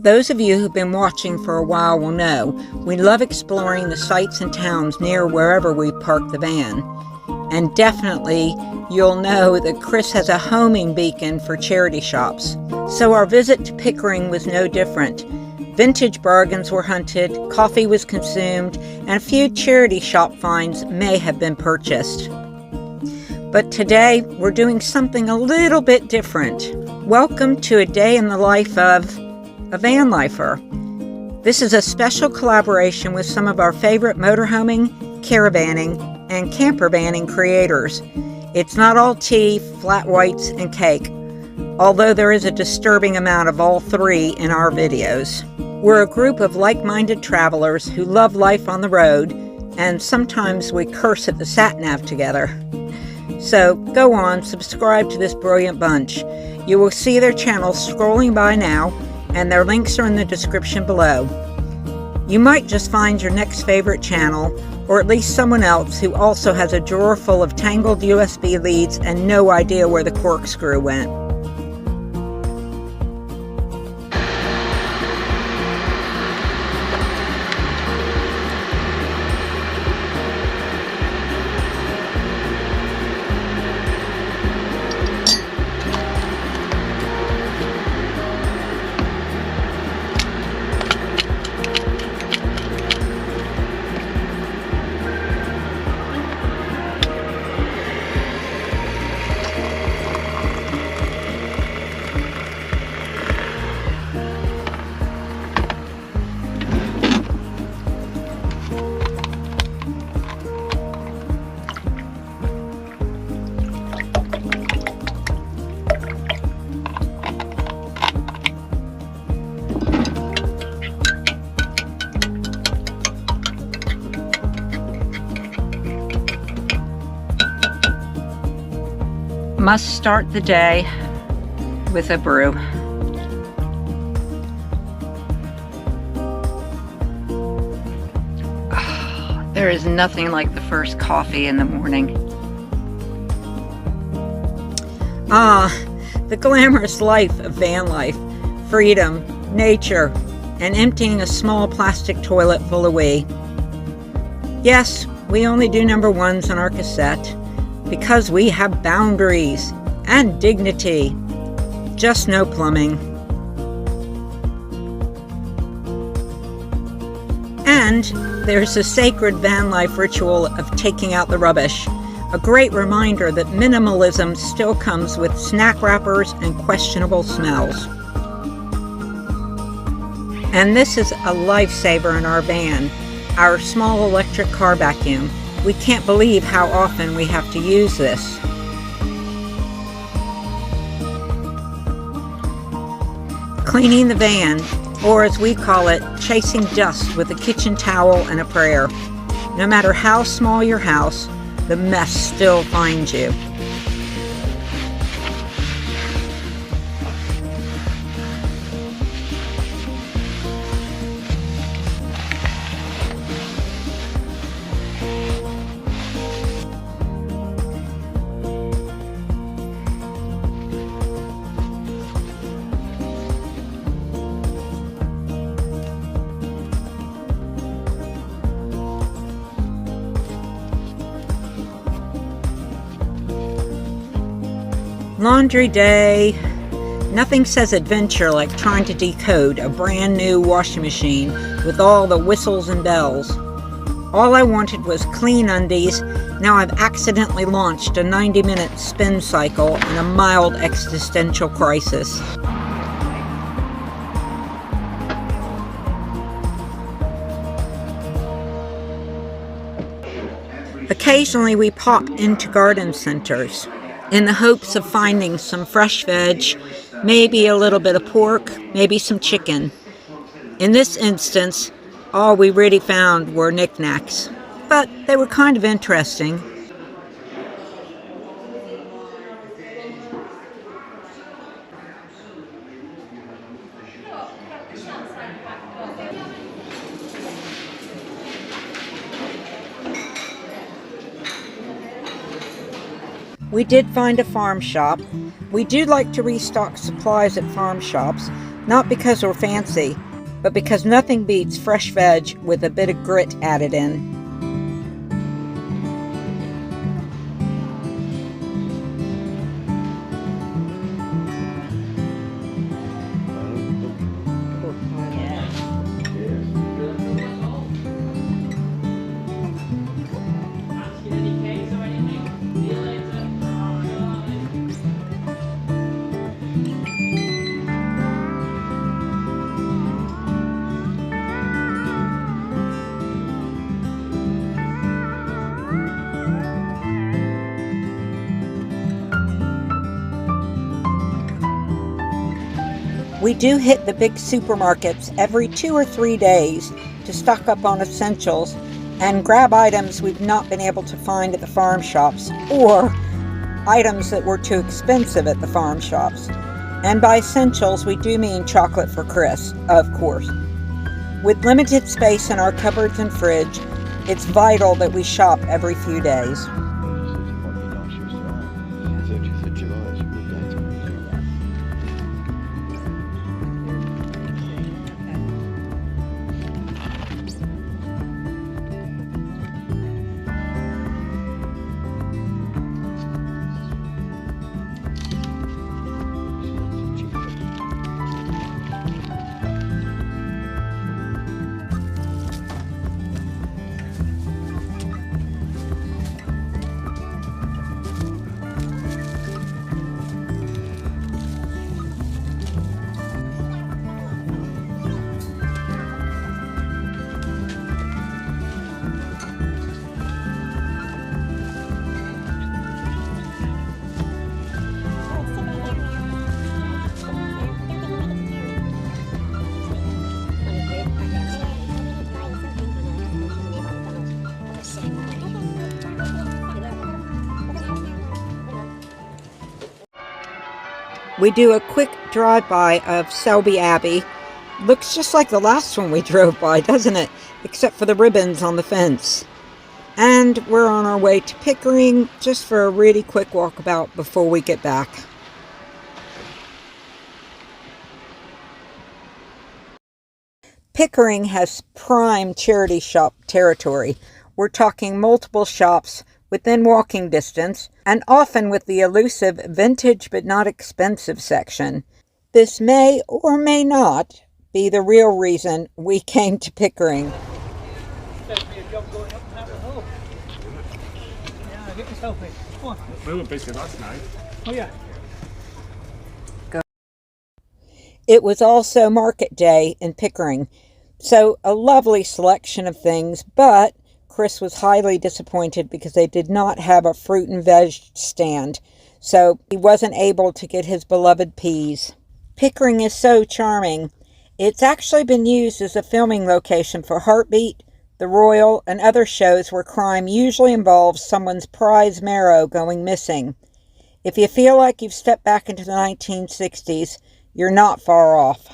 Those of you who've been watching for a while will know we love exploring the sights and towns near wherever we park the van. And definitely you'll know that Chris has a homing beacon for charity shops. So our visit to Pickering was no different. Vintage bargains were hunted, coffee was consumed, and a few charity shop finds may have been purchased. But today we're doing something a little bit different. Welcome to a day in the life of a Vanlifer. This is a special collaboration with some of our favorite motorhoming, caravanning, and campervanning creators. It's not all tea, flat whites, and cake, although there is a disturbing amount of all three in our videos. We're a group of like-minded travelers who love life on the road, and sometimes we curse at the sat-nav together. So go on, subscribe to this brilliant bunch. You will see their channels scrolling by now, and their links are in the description below. You might just find your next favorite channel, or at least someone else who also has a drawer full of tangled USB leads and no idea where the corkscrew went. Must start the day with a brew. Oh, there is nothing like the first coffee in the morning. The glamorous life of van life, freedom, nature, and emptying a small plastic toilet full of wee. Yes, we only do number ones on our cassette, because we have boundaries and dignity, just no plumbing. And there's the sacred van life ritual of taking out the rubbish, a great reminder that minimalism still comes with snack wrappers and questionable smells. And this is a lifesaver in our van, our small electric car vacuum. We can't believe how often we have to use this. Cleaning the van, or as we call it, chasing dust with a kitchen towel and a prayer. No matter how small your house, the mess still finds you. Laundry day. Nothing says adventure like trying to decode a brand new washing machine with all the whistles and bells. All I wanted was clean undies. Now I've accidentally launched a 90-minute spin cycle and a mild existential crisis. Occasionally we pop into garden centers in the hopes of finding some fresh veg, maybe a little bit of pork, maybe some chicken. In this instance, all we really found were knickknacks, but they were kind of interesting. We did find a farm shop. We do like to restock supplies at farm shops, Not because we're fancy, but because nothing beats fresh veg with a bit of grit added in. We do hit the big supermarkets every 2 or 3 days to stock up on essentials and grab items we've not been able to find at the farm shops, or items that were too expensive at the farm shops. And by essentials, we do mean chocolate for Chris, of course. With limited space in our cupboards and fridge, it's vital that we shop every few days. We do a quick drive-by of Selby Abbey. Looks just like the last one we drove by, doesn't it? Except for the ribbons on the fence. And we're on our way to Pickering, just for a really quick walkabout before we get back. Pickering has prime charity shop territory. We're talking multiple shops within walking distance, and often with the elusive vintage but not expensive section. This may or may not be the real reason we came to Pickering. We were busy last night. Oh yeah. It was also market day in Pickering, so a lovely selection of things, but Chris was highly disappointed because they did not have a fruit and veg stand, so he wasn't able to get his beloved peas. Pickering is so charming. It's actually been used as a filming location for Heartbeat, The Royal, and other shows where crime usually involves someone's prize marrow going missing. If you feel like you've stepped back into the 1960s, you're not far off.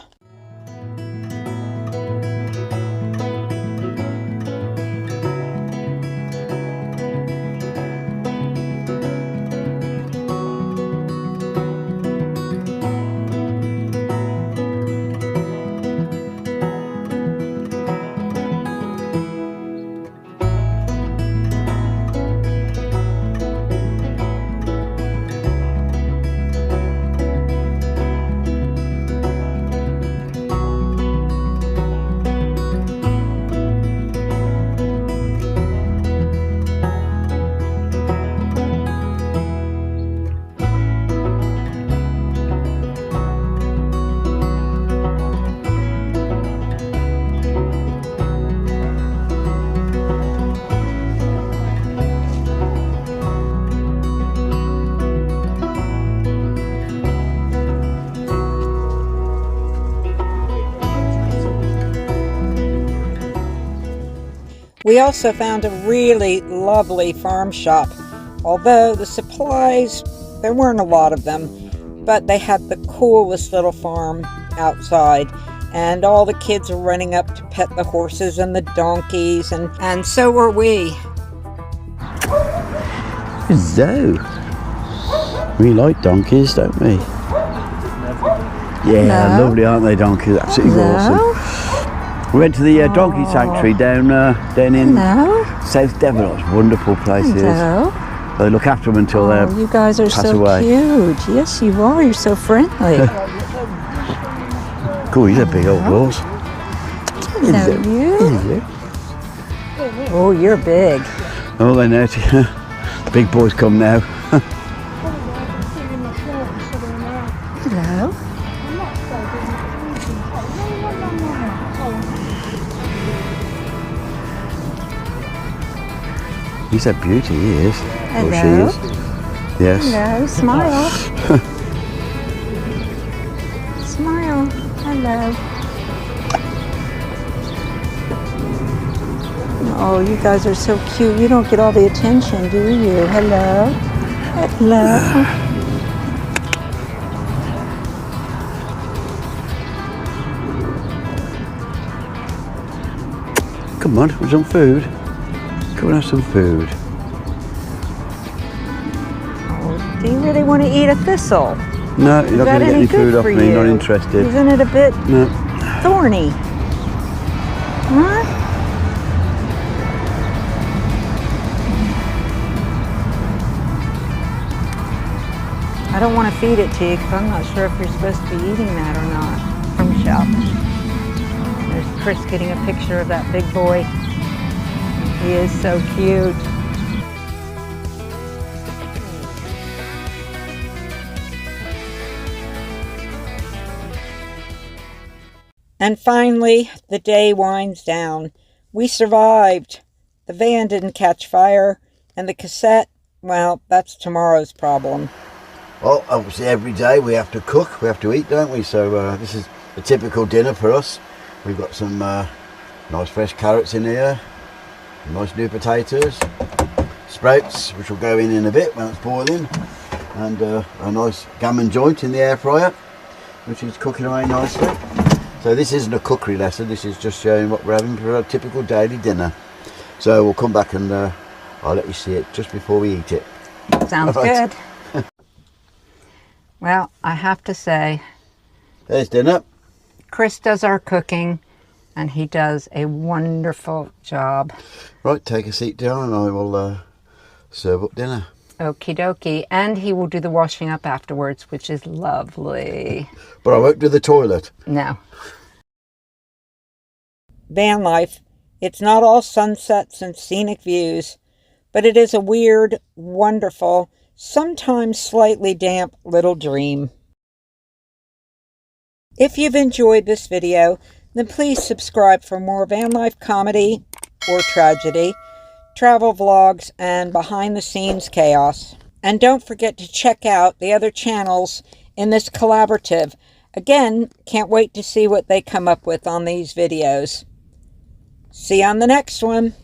We also found a really lovely farm shop. Although the supplies, there weren't a lot of them, but they had the coolest little farm outside, and all the kids were running up to pet the horses and the donkeys, and so were we. Hello. We like donkeys, don't we? Yeah, Hello. lovely, aren't they, donkeys? Absolutely Hello. awesome. We went to the donkey sanctuary down in Hello. South Devon. It's wonderful places. Hello. They look after them until Oh, you guys are pass so away. cute. Yes, you are. You're so friendly. Cool, he's a big old horse. Hello, you. Oh, you're big. Oh, they know. Big boys come now. Hello. He's a beauty, he is. Hello. Or she is. Yes. Hello. Smile. Smile. Hello. Oh, you guys are so cute. You don't get all the attention, do you? Hello. Hello. Come on, have some food. Come and have some food. Oh, do you really want to eat a thistle? No, you're not going to get any food off for me, you? not interested. Isn't it a bit No. thorny? Huh? I don't want to feed it to you because I'm not sure if you're supposed to be eating that or not. From shop. There's Chris getting a picture of that big boy. He is so cute. And finally, the day winds down. We survived. The van didn't catch fire, and the cassette, well, that's tomorrow's problem. Well, obviously every day we have to cook, we have to eat, don't we? So this is a typical dinner for us. We've got some nice fresh carrots in here, nice new potatoes, sprouts, which will go in a bit when it's boiling, and a nice gammon joint in the air fryer, which is cooking away nicely. So this isn't a cookery lesson, this is just showing what we're having for a typical daily dinner. So we'll come back and I'll let you see it just before we eat it. Sounds Right. good. Well, I have to say, There's dinner. Chris does our cooking, and he does a wonderful job. Right, take a seat down and I will serve up dinner. Okie dokie. And he will do the washing up afterwards, which is lovely. But I won't do the toilet. No. Van life. It's not all sunsets and scenic views, but it is a weird, wonderful, sometimes slightly damp little dream. If you've enjoyed this video, then please subscribe for more van life comedy or tragedy, travel vlogs, and behind-the-scenes chaos. And don't forget to check out the other channels in this collaborative. Again, can't wait to see what they come up with on these videos. See you on the next one.